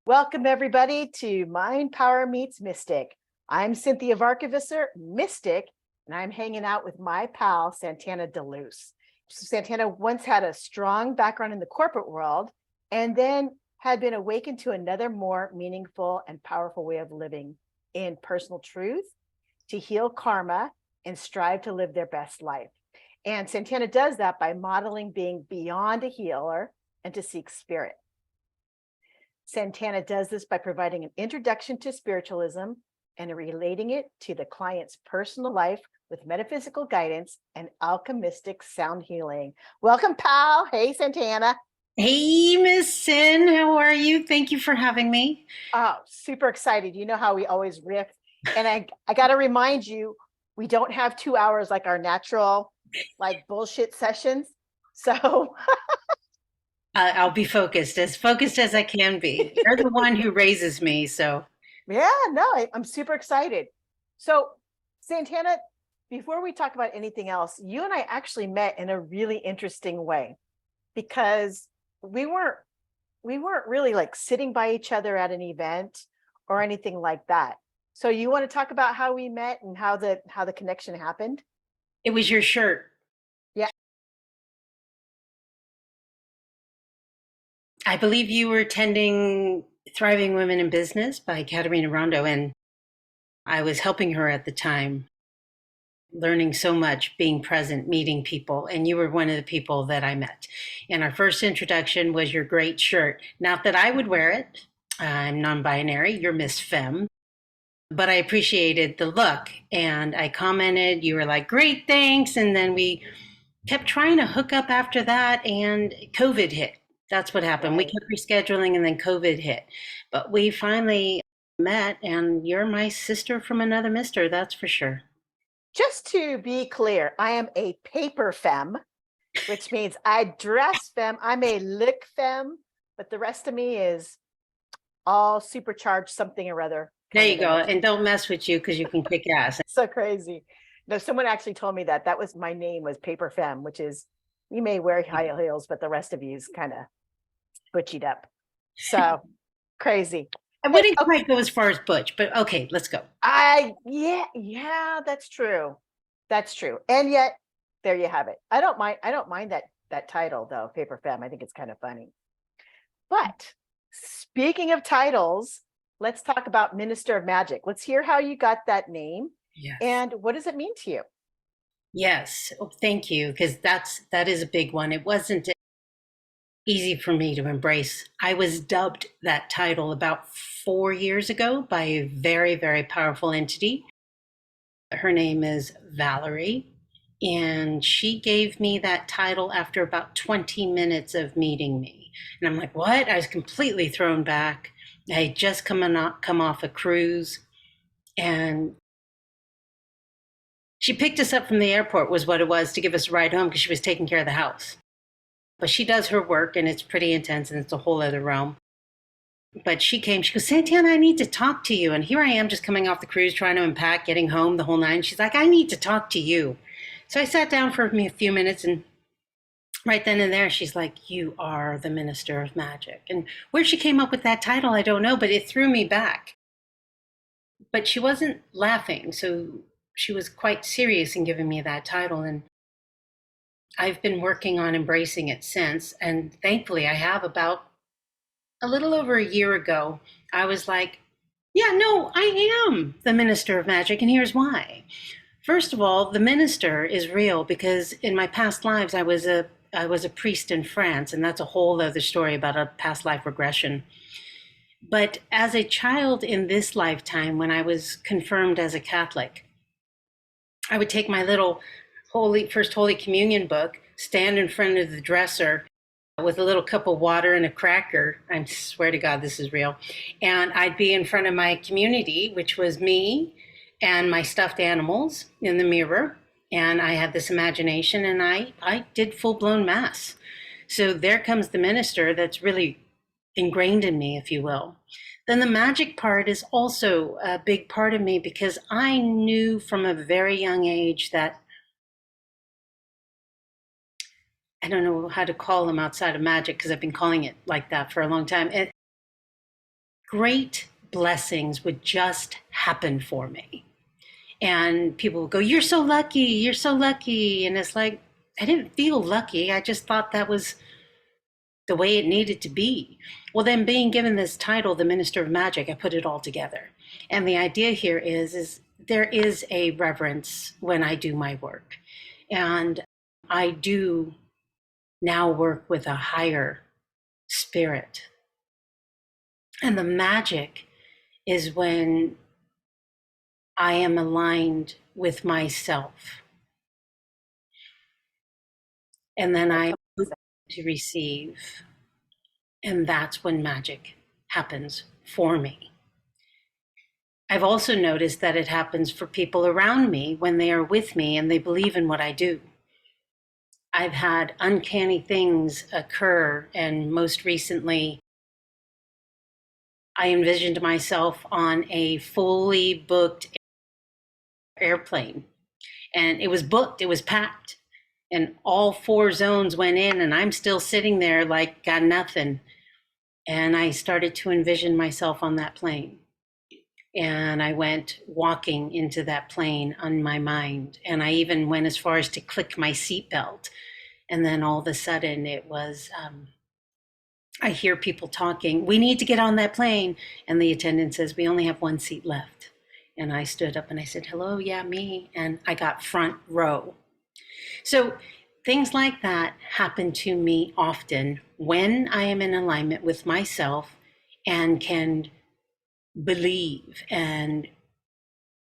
Welcome, everybody, to Mind Power Meets Mystic. I'm Cynthia Varkevisser, Mystic, and I'm hanging out with my pal, Santana Deluse. Santana once had a strong background in the corporate world and then had been awakened to another more meaningful and powerful way of living in personal truth, to heal karma, and strive to live their best life. And Santana does that by modeling being beyond a healer and to seek spirit. Santana does this by providing an introduction to spiritualism and relating it to the client's personal life with metaphysical guidance and alchemistic sound healing. Welcome, pal. Hey, Santana. Hey, Miss Sin, how are you? Thank you for having me. Oh, super excited. You know how we always riff. And I got to remind you, we don't have 2 hours like our natural, like bullshit sessions. So I'll be focused as I can be. You're the one who raises me, so yeah, no, I'm super excited. So, Santana, before we talk about anything else, you and I actually met in a really interesting way because we weren't we weren't really like sitting by each other at an event or anything like that. So, you want to talk about how we met and how the connection happened? it was your shirt. Yeah. I believe you were attending Thriving Women in Business by Katerina Rondo, and I was helping her at the time, learning so much, being present, meeting people, and you were one of the people that I met. And our first introduction was your great shirt. Not that I would wear it. I'm non-binary. You're Miss Femme. But I appreciated the look and I commented, you were like, great, thanks. And then we kept trying to hook up after that and COVID hit. That's what happened. We Right. kept rescheduling and then COVID hit. But we finally met and you're my sister from another mister, that's for sure. Just to be clear, I am a paper femme, which means I dress femme. I'm a look femme, but the rest of me is all supercharged something or other There kind you of go. energy. And don't mess with you because you can kick ass. So crazy. No, someone actually told me that was my name was Paper Femme, which is you may wear high heels, but the rest of you is kind of butchied up. So crazy. I Hey, wouldn't okay. quite go as far as Butch, but okay, let's go. Yeah, that's true. That's true. And yet there you have it. I don't mind that title though, Paper Femme. I think it's kind of funny. But speaking of titles, let's talk about Minister of Magic. Let's hear how you got that name Yes. and what does it mean to you? Yes. Oh, thank you. Because that is a big one. It wasn't easy for me to embrace. I was dubbed that title about 4 years ago by a very, very powerful entity. Her name is Valerie, and she gave me that title after about 20 minutes of meeting me. And I'm like, what? I was completely thrown back. I had just come off a cruise, and she picked us up from the airport, was what it was, to give us a ride home because she was taking care of the house. But she does her work, and it's pretty intense, and it's a whole other realm. But she came, she goes, Santana, I need to talk to you. And here I am just coming off the cruise, trying to unpack, getting home, the whole nine. She's like, I need to talk to you. So I sat down for a few minutes, and right then and there, she's like, you are the Minister of Magic. And where she came up with that title, I don't know, but it threw me back. But she wasn't laughing. So she was quite serious in giving me that title. And I've been working on embracing it since. And thankfully, I have about a little over a year ago. I was like, yeah, no, I am the Minister of Magic, and here's why. First of all, the minister is real because in my past lives I was a priest in France, and that's a whole other story about a past life regression. But as a child in this lifetime, when I was confirmed as a Catholic, I would take my little Holy Communion book, stand in front of the dresser with a little cup of water and a cracker. I swear to God, this is real. And I'd be in front of my community, which was me and my stuffed animals in the mirror. And I had this imagination and I did full blown mass. So there comes the minister that's really ingrained in me, if you will. Then the magic part is also a big part of me because I knew from a very young age that I don't know how to call them outside of magic because I've been calling it like that for a long time. great blessings would just happen for me. And people would go, "You're so lucky, you're so lucky." And it's like, I didn't feel lucky. I just thought that was the way it needed to be. Well, then being given this title, the Minister of Magic, I put it all together. And the idea here is there is a reverence when I do my work. And I do now work with a higher spirit. And the magic is when I am aligned with myself. And then I to receive. And that's when magic happens for me. I've also noticed that it happens for people around me when they are with me and they believe in what I do. I've had uncanny things occur, and most recently, I envisioned myself on a fully booked airplane, and it was booked, it was packed, and all 4 zones went in, and I'm still sitting there like got nothing. And I started to envision myself on that plane. And I went walking into that plane on my mind. And I even went as far as to click my seatbelt. And then all of a sudden it was, I hear people talking, "We need to get on that plane." And the attendant says, "We only have 1 seat left." And I stood up and I said, "Hello, yeah, me." And I got front row. So things like that happen to me often when I am in alignment with myself and can believe and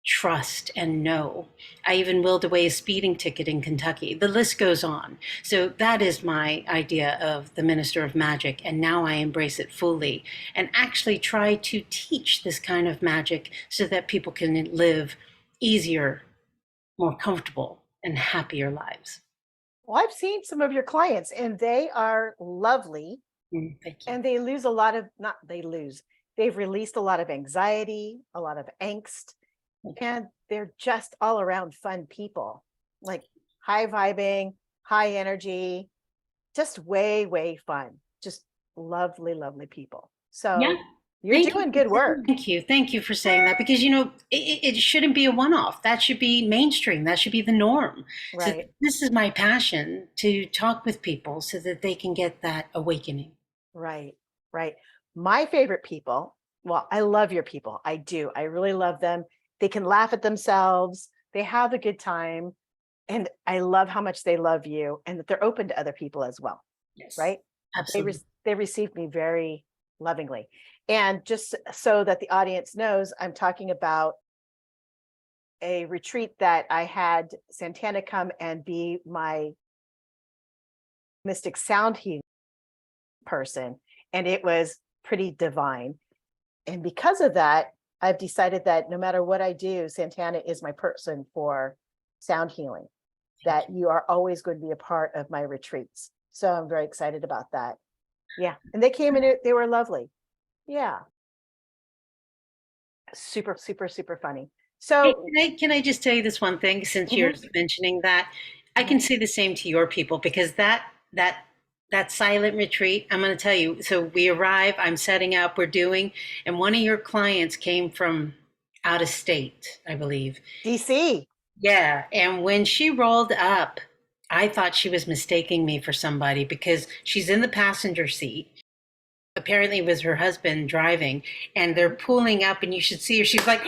trust and know. I even willed away a speeding ticket in Kentucky. The list goes on. So that is my idea of the Minister of Magic. And now I embrace it fully and actually try to teach this kind of magic so that people can live easier, more comfortable, and happier lives. Well, I've seen some of your clients and they are lovely. Thank you. And they lose a lot of, not they lose, they've released a lot of anxiety, a lot of angst, and they're just all around fun people, like high vibing, high energy, just way, way fun. Just lovely, lovely people. So Yeah. you're doing good work. Thank you. Thank you for saying that, because, it shouldn't be a one-off. That should be mainstream. That should be the norm. So Right. this is my passion, to talk with people so that they can get that awakening. Right. Right. My favorite people, well, I love your people. I do. I really love them. They can laugh at themselves. They have a good time. And I love how much they love you and that they're open to other people as well. Yes. Right. Absolutely. They received me very lovingly. And just so that the audience knows, I'm talking about a retreat that I had Santana come and be my mystic sound healing person. And it was pretty divine. And because of that, I've decided that no matter what I do, Santana is my person for sound healing, that you are always going to be a part of my retreats. So I'm very excited about that. Yeah. And they came in, they were lovely. Yeah. Super, super, super funny. So can I just tell you this one thing, since you're mentioning that? I can say the same to your people, because that silent retreat, I'm going to tell you. So we arrive, I'm setting up, we're doing, and one of your clients came from out of state, I believe. DC. Yeah. And when she rolled up, I thought she was mistaking me for somebody, because she's in the passenger seat. Apparently it was her husband driving, and they're pulling up, and you should see her. She's like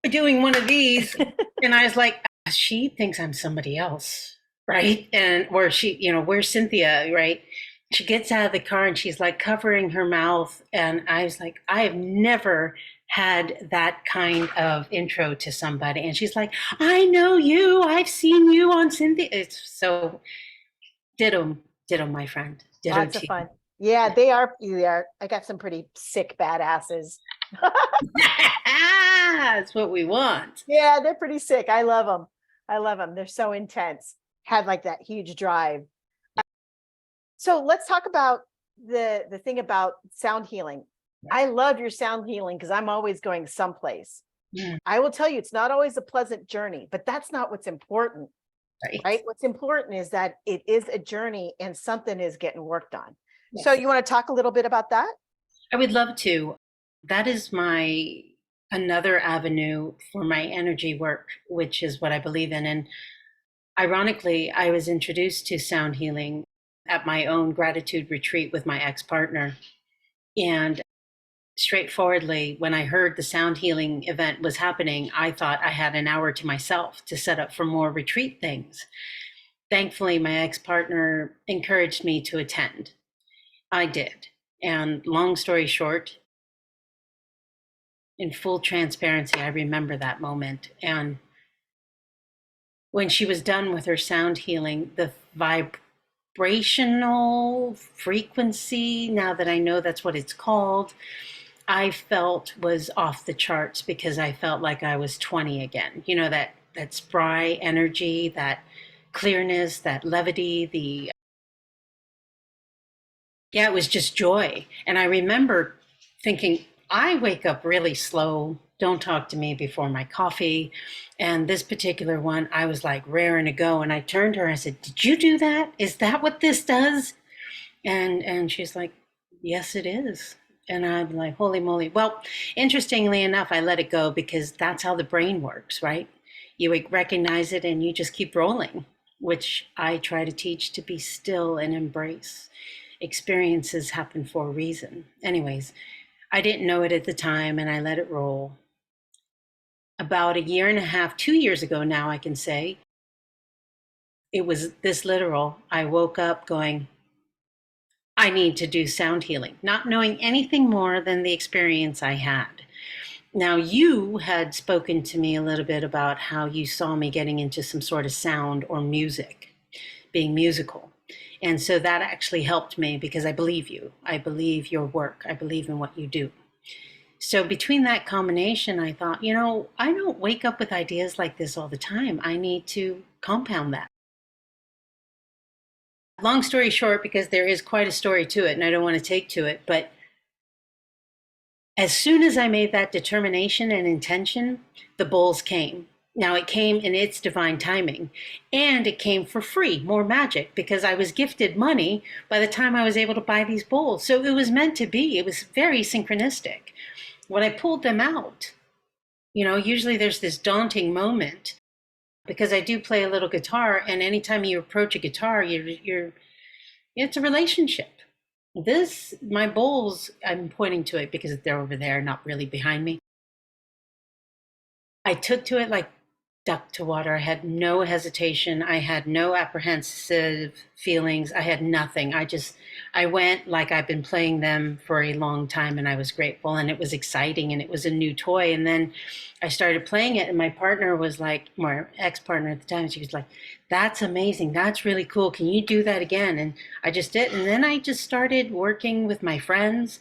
doing one of these. And I was like, she thinks I'm somebody else, right? And where she, where's Cinthia, right? She gets out of the car and she's like covering her mouth. And I was like, I have never had that kind of intro to somebody. And she's like, "I know you. I've seen you on Cinthia." It's so ditto, my friend. Ditto. Lots of fun. Yeah, they are. I got some pretty sick badasses. That's what we want. Yeah, they're pretty sick. I love them. I love them. They're so intense. Have like that huge drive. So let's talk about the thing about sound healing. I love your sound healing because I'm always going someplace. I will tell you, it's not always a pleasant journey, but that's not what's important, right? What's important is that it is a journey and something is getting worked on. Yes. So you want to talk a little bit about that? I would love to. That is my another avenue for my energy work, which is what I believe in. And ironically, I was introduced to sound healing at my own gratitude retreat with my ex-partner. And straightforwardly, when I heard the sound healing event was happening, I thought I had an hour to myself to set up for more retreat things. Thankfully, my ex-partner encouraged me to attend. I did. And long story short, in full transparency, I remember that moment. And when she was done with her sound healing, the vibrational frequency, now that I know that's what it's called, I felt was off the charts because I felt like I was 20 again. You know, that spry energy, that clearness, that levity, the yeah, it was just joy. And I remember thinking, I wake up really slow. Don't talk to me before my coffee. And this particular one, I was like raring to go. And I turned to her and I said, "Did you do that? Is that what this does?" And she's like, "Yes, it is." And I'm like, holy moly. Well, interestingly enough, I let it go because that's how the brain works, right? You recognize it and you just keep rolling, which I try to teach to be still and embrace. Experiences happen for a reason. Anyways, I didn't know it at the time and I let it roll. About a year and a half, 2 years ago now, I can say, it was this literal. I woke up going, I need to do sound healing, not knowing anything more than the experience I had. Now, you had spoken to me a little bit about how you saw me getting into some sort of sound or music, being musical. And so that actually helped me because I believe you. I believe your work. I believe in what you do. So between that combination, I thought, I don't wake up with ideas like this all the time. I need to compound that. Long story short, because there is quite a story to it and I don't want to take to it, but as soon as I made that determination and intention, the bowls came. Now it came in its divine timing and it came for free, more magic, because I was gifted money by the time I was able to buy these bowls. So it was meant to be. It was very synchronistic. When I pulled them out, usually there's this daunting moment because I do play a little guitar, and anytime you approach a guitar, it's a relationship. My bowls, I'm pointing to it because they're over there, not really behind me. I took to it like duck to water. I had no hesitation. I had no apprehensive feelings. I had nothing. I went like I've been playing them for a long time and I was grateful and it was exciting and it was a new toy. And then I started playing it and my partner was like, my ex-partner at the time, she was like, "That's amazing. That's really cool. Can you do that again?" And I just did. And then I just started working with my friends.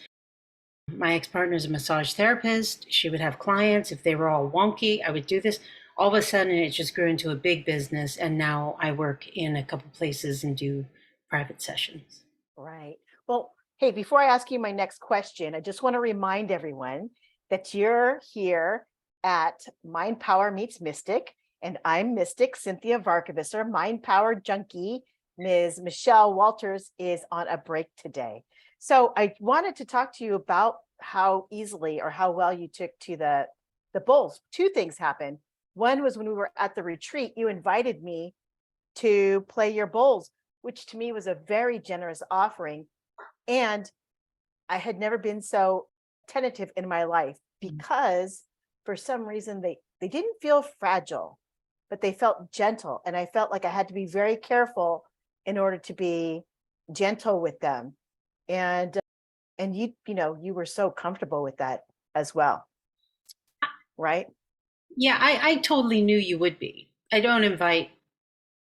My ex-partner is a massage therapist. She would have clients. If they were all wonky, I would do this. All of a sudden, it just grew into a big business. And now I work in a couple places and do private sessions. Right. Well, hey, before I ask you my next question, I just want to remind everyone that you're here at Mind Power Meets Mystic, and I'm Mystic Cinthia Varkevisser. Mind Power Junkie Ms. Michelle Walters is on a break today. So I wanted to talk to you about how easily or how well you took to the bowls. Two things happened. One was when we were at the retreat, you invited me to play your bowls, which to me was a very generous offering. And I had never been so tentative in my life because for some reason they didn't feel fragile, but they felt gentle. And I felt like I had to be very careful in order to be gentle with them. And you were so comfortable with that as well, right? Yeah, I totally knew you would be. I don't invite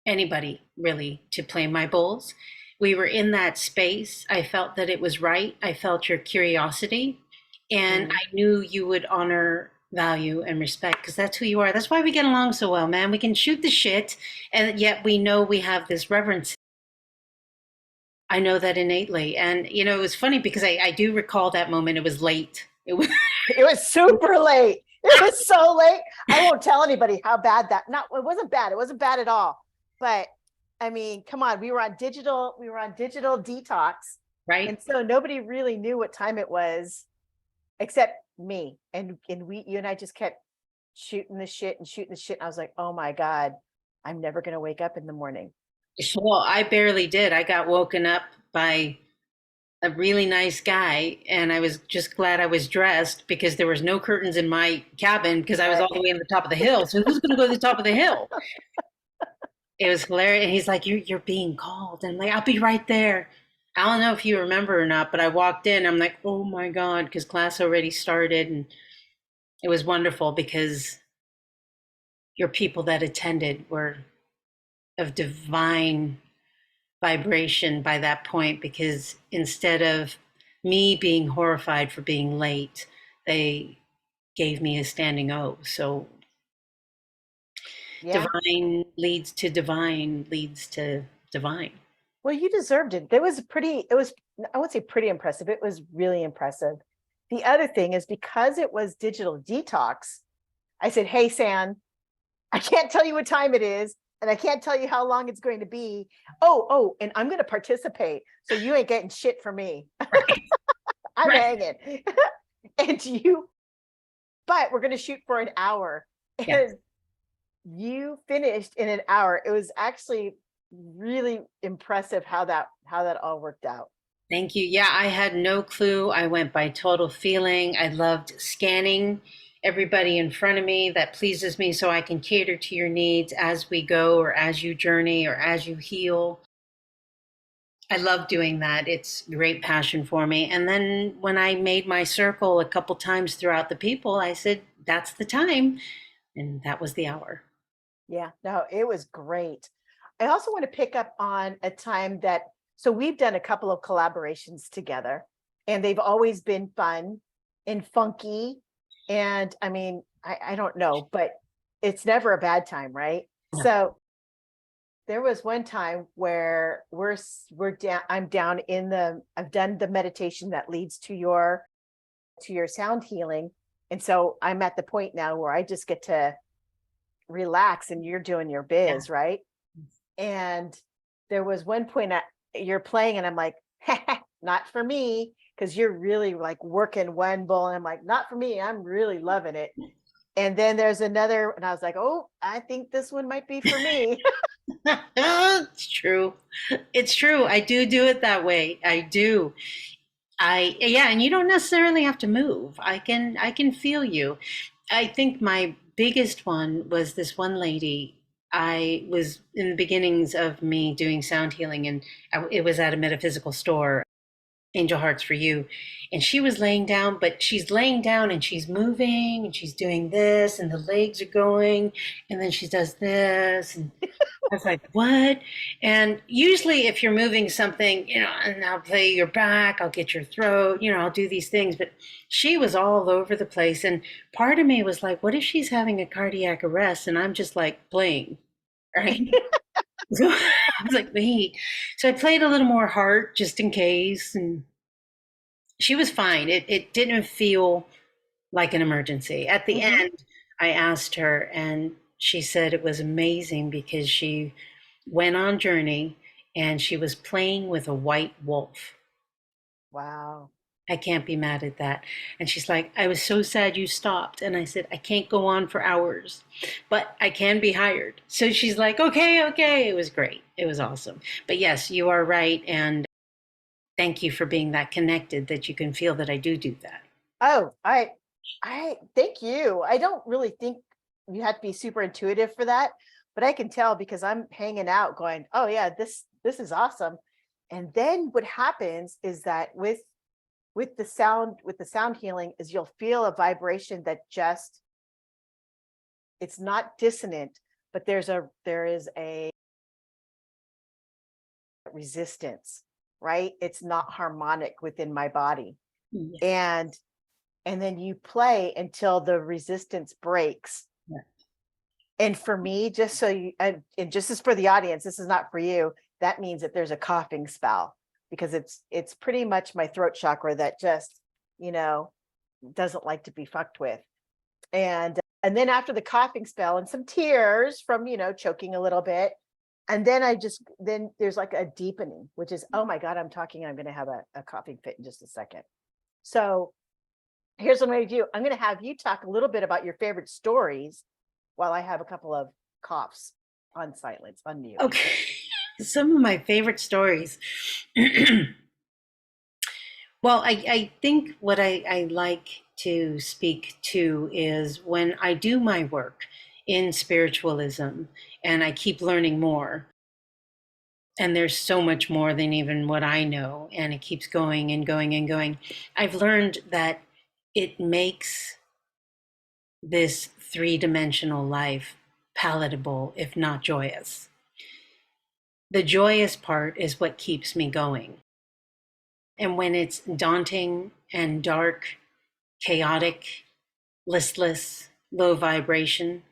anybody really to play my bowls. We were in that space. I felt that it was right. I felt your curiosity, and I knew you would honor, value, and respect because that's who you are. That's why we get along so well, man. We can shoot the shit, and yet we know we have this reverence. I know that innately. And, it was funny because I do recall that moment. It was late. It was, It was super late. It was so late. I won't tell anybody how bad it wasn't bad. It wasn't bad at all. But I mean, come on, we were on digital detox. Right? And so nobody really knew what time it was except me. And you and I just kept shooting the shit and shooting the shit. And I was like, oh my God, I'm never gonna wake up in the morning. Well, I barely did. I got woken up by a really nice guy, and I was just glad I was dressed because there was no curtains in my cabin because I was Right. all the way on the top of the hill. So who's going to go to the top of the hill? It was hilarious. And he's like, you're being called. And I'm like, I'll be right there. I don't know if you remember or not, but I walked in. I'm like, oh my God, because class already started. And it was wonderful because your people that attended were of divine vibration by that point, because instead of me being horrified for being late, they gave me a standing O. So Yeah. divine leads to divine leads to divine. Well, you deserved it. It was, I won't say pretty impressive. It was really impressive. The other thing is because it was digital detox, I said, hey, San, I can't tell you what time it is, and I can't tell you how long it's going to be. Oh, and I'm going to participate. So you ain't getting shit from me. Right. I'm Right. hanging. But we're going to shoot for an hour. Yes. And you finished in an hour. It was actually really impressive how that all worked out. Thank you. Yeah, I had no clue. I went by total feeling. I loved scanning everybody in front of me. That pleases me so I can cater to your needs as we go, or as you journey, or as you heal. I love doing that. It's a great passion for me. And then when I made my circle a couple times throughout the people, I said, that's the time. And that was the hour. Yeah, no, it was great. I also want to pick up on a time that, so we've done a couple of collaborations together, and they've always been fun and funky. And I mean, I don't know, but it's never a bad time, right? No. So there was one time where we're down, I'm down in I've done the meditation that leads to your sound healing. And so I'm at the point now where I just get to relax and you're doing your Yeah. biz, right? And there was one point you're playing and I'm like, not for me, because you're really like working one bowl. And I'm like, not for me. I'm really loving it. And then there's another, and I was like, oh, I think this one might be for me. It's true. It's true. I do it that way. I do. Yeah, and you don't necessarily have to move. I can feel you. I think my biggest one was this one lady. I was in the beginnings of me doing sound healing, and it was at a metaphysical store, Angel Hearts for You. And she was laying down, but she's laying down and she's moving and she's doing this, and the legs are going, and then she does this. And I was like, what? And usually, if you're moving something, and I'll play your back, I'll get your throat, I'll do these things. But she was all over the place. And part of me was like, what if she's having a cardiac arrest and I'm just like playing, right? So I was like, wait. So I played a little more heart just in case. And she was fine. It didn't feel like an emergency. At the Mhm. end, I asked her, and she said it was amazing because she went on journey and she was playing with a white wolf. Wow. I can't be mad at that. And she's like, I was so sad you stopped. And I said, I can't go on for hours, but I can be hired. So she's like, okay, okay. It was great. It was awesome. But yes, you are right. And thank you for being that connected that you can feel that I do that. Oh, I thank you. I don't really think you have to be super intuitive for that, but I can tell because I'm hanging out going, oh yeah, this is awesome. And then what happens is that with the sound healing is you'll feel a vibration that just, it's not dissonant, but there is a resistance, right? It's not harmonic within my body. Yes. And then you play until the resistance breaks. Yeah. And for me, just so you, and just as for the audience, this is not for you, that means that there's a coughing spell, because it's pretty much my throat chakra that just, you know, doesn't like to be fucked with. And then after the coughing spell and some tears from, choking a little bit, And then there's like a deepening, which is, oh my God, I'm talking, I'm going to have a coughing fit in just a second. So here's what I'm going to do. I'm going to have you talk a little bit about your favorite stories while I have a couple of coughs on silence, on mute. Okay. Some of my favorite stories. Well, I think what I like to speak to is when I do my work in spiritualism and I keep learning more. And there's so much more than even what I know, and it keeps going and going and going. I've learned that it makes this three-dimensional life palatable, if not joyous. The joyous part is what keeps me going. And when it's daunting and dark, chaotic, listless, low vibration,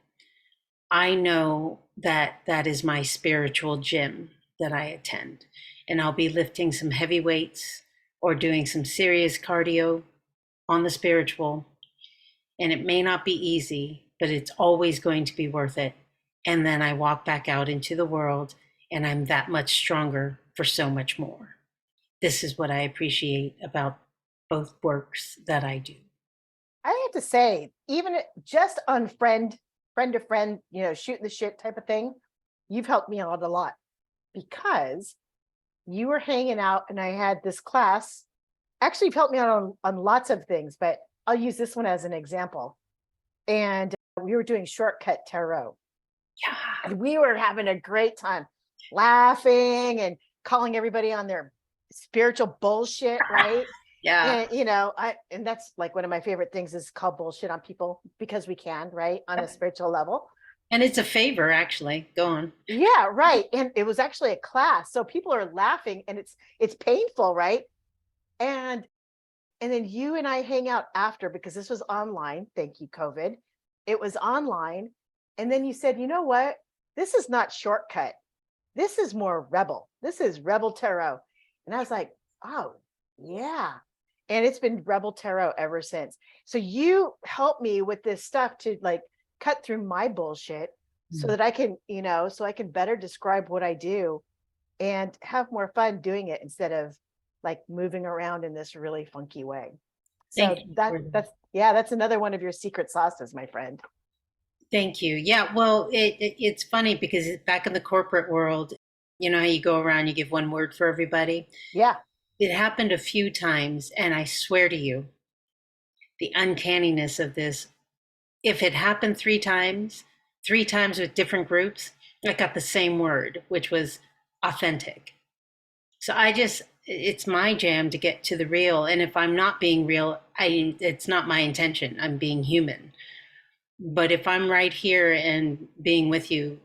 I know that that is my spiritual gym that I attend. And I'll be lifting some heavy weights or doing some serious cardio on the spiritual. And it may not be easy, but it's always going to be worth it. And then I walk back out into the world and I'm that much stronger for so much more. This is what I appreciate about both works that I do. I have to say, even just on friend to friend, shooting the shit type of thing, you've helped me out a lot because you were hanging out and I had this class. Actually, you've helped me out on lots of things, but I'll use this one as an example. And we were doing shortcut tarot. Yeah. And we were having a great time laughing and calling everybody on their spiritual bullshit, right? Yeah. And and that's like one of my favorite things is call bullshit on people because we can, right? On a spiritual level. And it's a favor, actually. Go on. Yeah, right. And it was actually a class. So people are laughing and it's painful, right? And then you and I hang out after because this was online. Thank you, COVID. It was online. And then you said, you know what? This is not shortcut. This is more rebel. This is rebel tarot. And I was like, oh, yeah. And it's been rebel tarot ever since. So you help me with this stuff to like cut through my bullshit so that I can, so I can better describe what I do and have more fun doing it instead of like moving around in this really funky way. So that's another one of your secret sauces, my friend. Thank you. Yeah, well, it's funny because back in the corporate world, you know how you go around, you give one word for everybody? Yeah. It happened a few times, and I swear to you, the uncanniness of this, if it happened three times with different groups, I got the same word, which was authentic. So it's my jam to get to the real. And if I'm not being real, it's not my intention. I'm being human. But if I'm right here and being with you,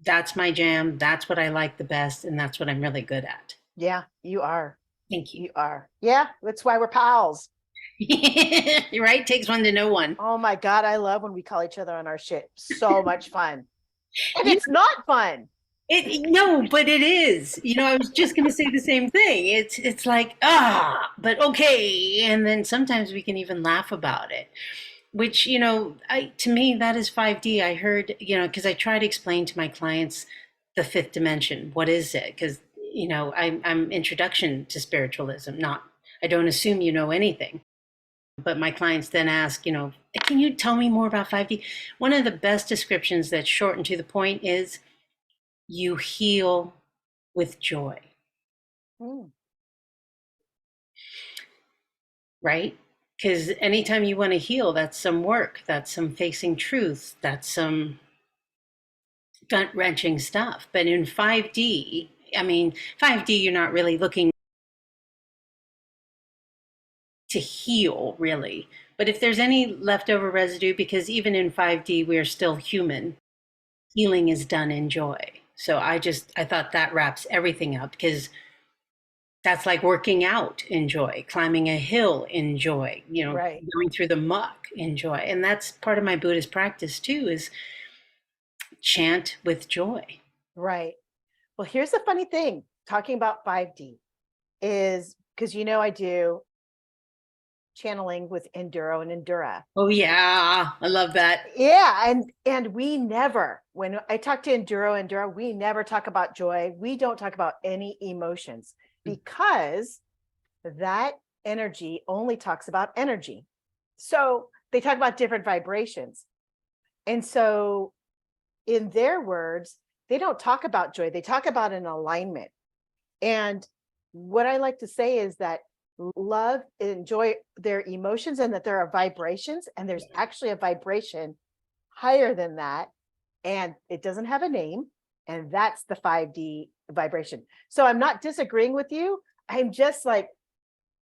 that's my jam. That's what I like the best. And that's what I'm really good at. Yeah, you are. Thank you. You are. Yeah, that's why we're pals. You're right. Takes one to know one. Oh my God, I love when we call each other on our shit. So much fun. And it's not fun. No, but it is. I was just going to say the same thing. It's like, but okay. And then sometimes we can even laugh about it, which, to me, that is 5D. I heard, because I try to explain to my clients the fifth dimension. What is it? Because, I'm introduction to spiritualism, I don't assume you know anything. But my clients then ask, can you tell me more about 5D? One of the best descriptions that's short and to the point is you heal with joy. Right? Because anytime you want to heal, that's some work, that's some facing truth, that's some gut-wrenching stuff. But in 5D, 5D, you're not really looking to heal, really. But if there's any leftover residue, because even in 5D, we're still human, healing is done in joy. So I thought that wraps everything up because that's like working out in joy, climbing a hill in joy, right. Going through the muck in joy. And that's part of my Buddhist practice too, is chant with joy. Right. Well, here's the funny thing talking about 5D is because, I do channeling with Enduro and Endura. Oh yeah, I love that. Yeah, and we never, when I talk to Endura, we never talk about joy. We don't talk about any emotions because that energy only talks about energy. So they talk about different vibrations. And so in their words, they don't talk about joy. They talk about an alignment. And what I like to say is that love and joy, their emotions, and that there are vibrations, and there's actually a vibration higher than that, and it doesn't have a name, and that's the 5D vibration. So I'm not disagreeing with you. I'm just like,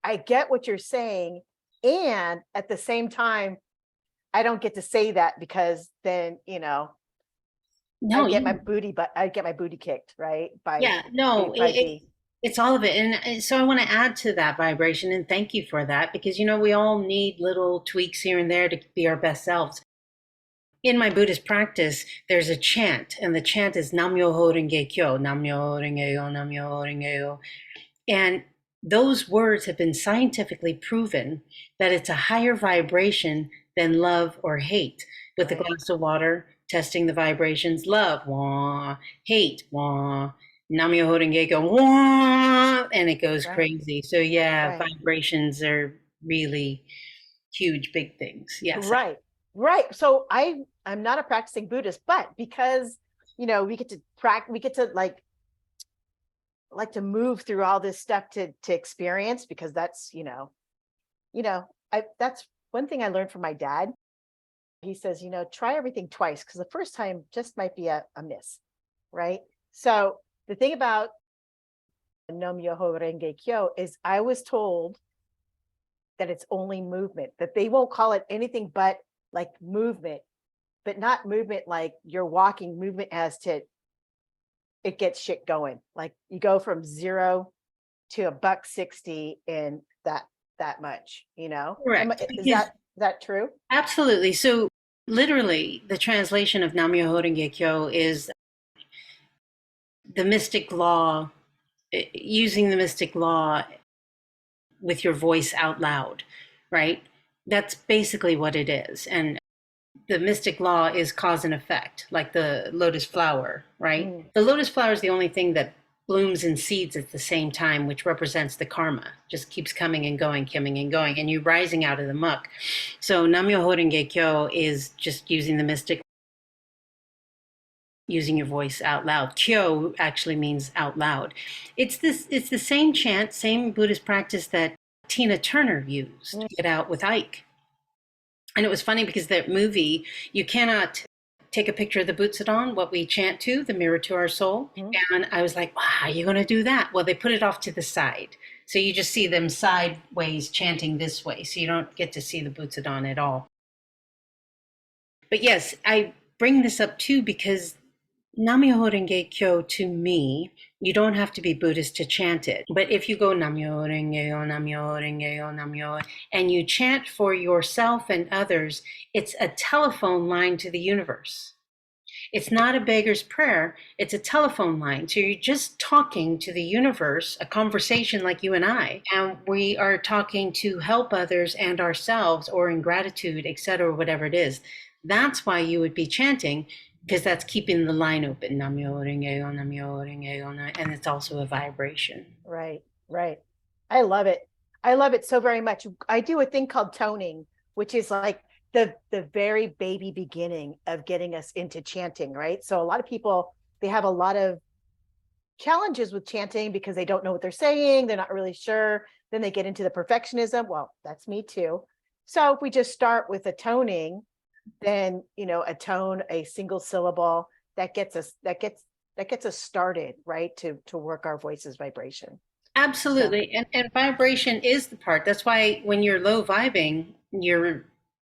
I get what you're saying, and at the same time, I don't get to say that because then, No, I get my booty kicked, right? By yeah, no, 5D. it's all of it. And so I want to add to that vibration and thank you for that because, we all need little tweaks here and there to be our best selves. In my Buddhist practice, there's a chant, and the chant is Nam Myoho Renge Kyo, Nam Myoho Renge Yo, Nam Myoho Renge Yo. And those words have been scientifically proven that it's a higher vibration than love or hate. With a glass of water, testing the vibrations, love, wah, hate, wah, Nam Myoho Renge Kyo, wah, and it goes crazy. So yeah, vibrations are really huge, big things. Yes. Right. So I'm not a practicing Buddhist, but because we get to practice, we get to like to move through all this stuff to experience, because that's that's one thing I learned from my dad. He says, try everything twice, because the first time just might be a miss, right? So the thing about Nam Myoho Renge Kyo is I was told that it's only movement, that they won't call it anything but like movement, but not movement like you're walking, movement as to it gets shit going. Like you go from 0 to $160 in that much, Correct. Is that true? Absolutely. So literally the translation of Nam Myoho Renge Kyo is the mystic law, using the mystic law with your voice out loud, right? That's basically what it is. And the mystic law is cause and effect, like the lotus flower, right? The lotus flower is the only thing that blooms and seeds at the same time, which represents the karma, just keeps coming and going, and you're rising out of the muck. So Nam Myoho Renge Kyo is just using the mystic, using your voice out loud. Kyo actually means out loud. It's the same chant, same Buddhist practice that Tina Turner used to get out with Ike. And it was funny because that movie, you cannot take a picture of the Butsudan, what we chant to, the mirror to our soul. And I was like, wow, how are you going to do that? Well, they put it off to the side. So you just see them sideways chanting this way. So you don't get to see the Butsudan at all. But yes, I bring this up too because Nam Myoho Renge Kyo, to me, you don't have to be Buddhist to chant it. But if you go Nam Myoho Renge Yo, Nam Myoho Renge Yo, Nam Myoho, and you chant for yourself and others, it's a telephone line to the universe. It's not a beggar's prayer, it's a telephone line. So you're just talking to the universe, a conversation like you and I, and we are talking to help others and ourselves, or in gratitude, etc., whatever it is. That's why you would be chanting, because that's keeping the line open. Nam Myoho Renge Yo, Nam Myoho Renge Yo, and it's also a vibration. Right. I love it. I love it so very much. I do a thing called toning, which is like the very baby beginning of getting us into chanting, right? So a lot of people, they have a lot of challenges with chanting because they don't know what they're saying. They're not really sure. Then they get into the perfectionism. Well, that's me too. So if we just start with a toning, then a tone, a single syllable, that gets us started, right, to work our voice's vibration. Absolutely. So. And vibration is the part. That's why when you're low vibing,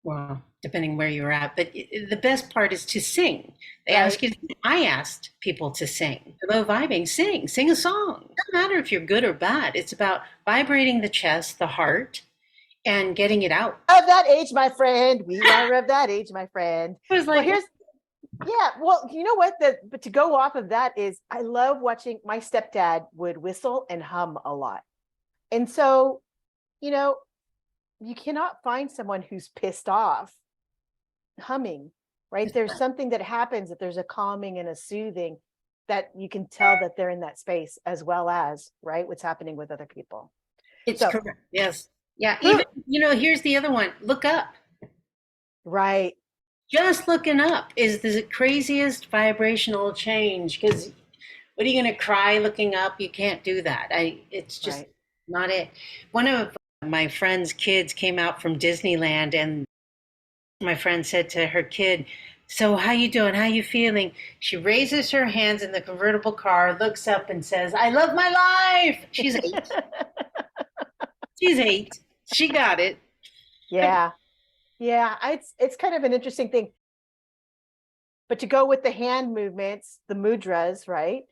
well, depending where you're at, but the best part is to sing. I asked people to sing. Low vibing, sing a song. It doesn't matter if you're good or bad. It's about vibrating the chest, the heart, and getting it out. Of that age, my friend. We are of that age, my friend. I was like, well, you know what? But to go off of that is, I love watching. My stepdad would whistle and hum a lot. And so, you cannot find someone who's pissed off humming, right? There's something that happens, that there's a calming and a soothing that you can tell that they're in that space, as well as, right, what's happening with other people. It's So, correct. Yes. Yeah. Even, here's the other one. Look up. right. Just looking up is the craziest vibrational change, because what are you going to cry looking up? You can't do that. It's just Right. not it. One of my friend's kids came out from Disneyland, and my friend said to her kid, "So how you doing? How you feeling?" She raises her hands in the convertible car, looks up and says, "I love my life." She's 8. She's 8. She got it. Yeah. Yeah. It's kind of an interesting thing. But to go with the hand movements, the mudras, right?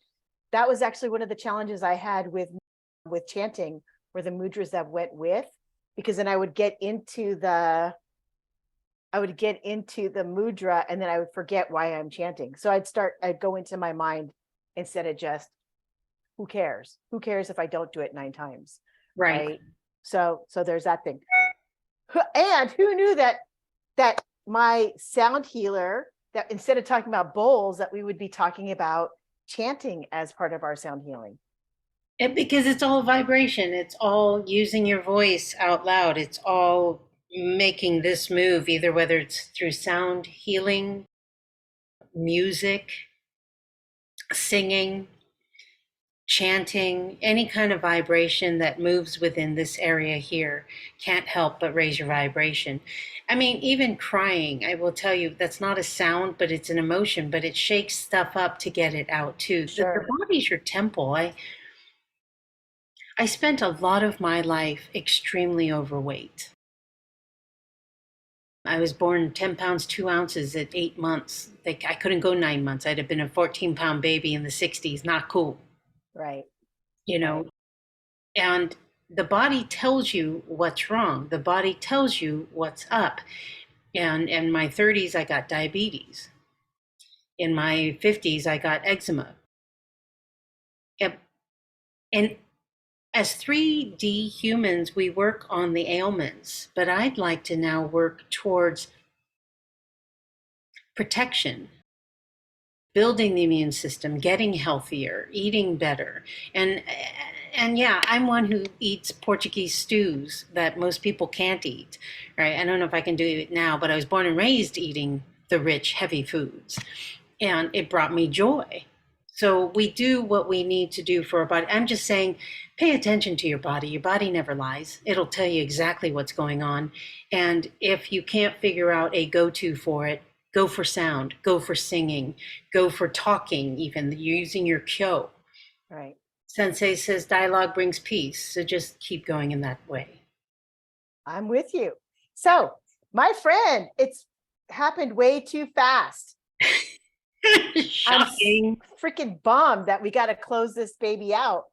That was actually one of the challenges I had with chanting, were the mudras that went with, because then I would get into the mudra, and then I would forget why I'm chanting. So I'd go into my mind instead of just, who cares? Who cares if I don't do it 9 times? Right. So there's that thing. And who knew that my sound healer, that instead of talking about bowls, that we would be talking about chanting as part of our sound healing. Because it's all vibration. It's all using your voice out loud. It's all making this move, either whether it's through sound healing, music, singing, chanting, any kind of vibration that moves within this area here can't help but raise your vibration. I mean, even crying, I will tell you, that's not a sound, but it's an emotion, but it shakes stuff up to get it out too. Sure. The body's your temple. I spent a lot of my life extremely overweight. I was born 10 pounds, 2 ounces at 8 months. Like, I couldn't go 9 months. I'd have been a 14-pound baby in the 60s. Not cool. Right. You know, Right. and the body tells you what's wrong. The body tells you what's up. And in my 30s, I got diabetes. In my 50s, I got eczema. Yep. And as 3D humans, we work on the ailments, but I'd like to now work towards protection, building the immune system, getting healthier, eating better. And yeah, I'm one who eats Portuguese stews that most people can't eat, right? I don't know if I can do it now, but I was born and raised eating the rich, heavy foods, and it brought me joy. So we do what we need to do for our body. I'm just saying, pay attention to your body. Your body never lies. It'll tell you exactly what's going on. And if you can't figure out a go-to for it, go for sound, go for singing, go for talking, even using your kyo. Right. Sensei says dialogue brings peace. So just keep going in that way. I'm with you. So, my friend, it's happened way too fast. Shocking. I'm freaking bummed that we got to close this baby out.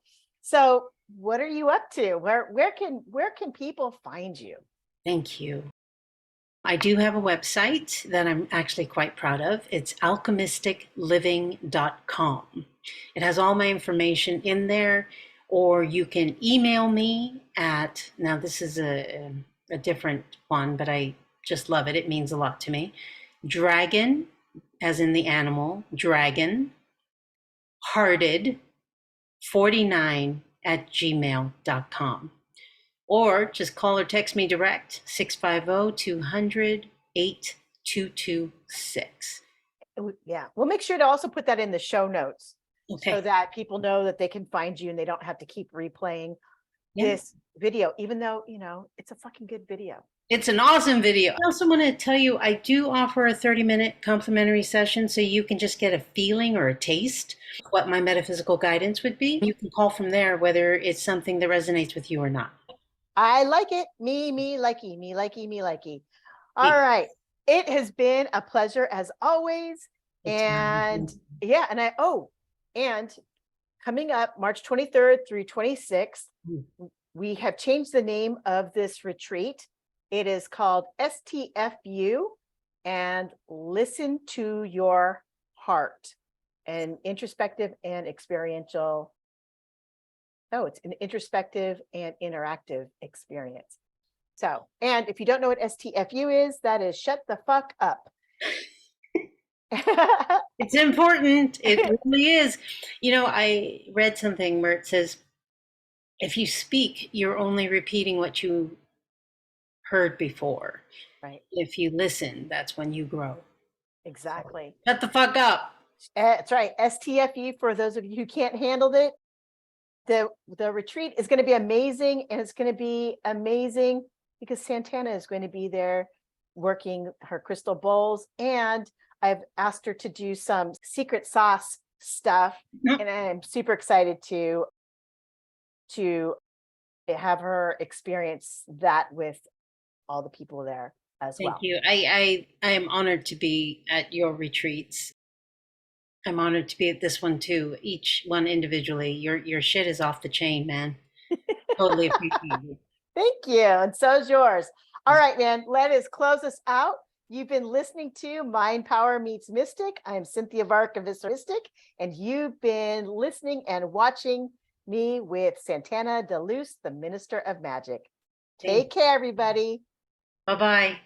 So, what are you up to? Where can people find you? Thank you. I do have a website that I'm actually quite proud of. It's alchemisticliving.com. It has all my information in there, or you can email me at, now this is a different one, but I just love it. It means a lot to me. Dragon, as in the animal, dragon, hearted 49 at gmail.com. Or just call or text me direct, 650-200-8226. Yeah, we'll make sure to also put that in the show notes, Okay. so that people know that they can find you and they don't have to keep replaying this video, even though, it's a fucking good video. It's an awesome video. I also want to tell you, I do offer a 30-minute complimentary session, so you can just get a feeling or a taste of what my metaphysical guidance would be. You can call from there whether it's something that resonates with you or not. I like it. Me likey, me likey, me likey. All right. It has been a pleasure as always. And yeah, and coming up March 23rd through 26th, we have changed the name of this retreat. It is called STFU and Listen to Your Heart, an introspective and experiential. Oh, it's an introspective and interactive experience. So, and if you don't know what STFU is, that is shut the fuck up. It's important. It really is. You know, I read something where it says, if you speak, you're only repeating what you heard before. Right. If you listen, that's when you grow. Exactly. Shut the fuck up. That's right. STFU, for those of you who can't handle it, the retreat is going to be amazing, and it's going to be amazing because Santana is going to be there working her crystal bowls, and I've asked her to do some secret sauce stuff, and I'm super excited to have her experience that with all the people there as Thank well. you. I am honored to be at your retreats. I'm honored to be at this one too. Each one individually. Your shit is off the chain, man. Totally appreciate it. Thank you. And so is yours. All right, man. Let us close us out. You've been listening to Mind Power Meets Mystic. I'm Cinthia Varkavis Mystic, and you've been listening and watching me with Santana Deluce, the Minister of Magic. Take care, everybody. Bye-bye.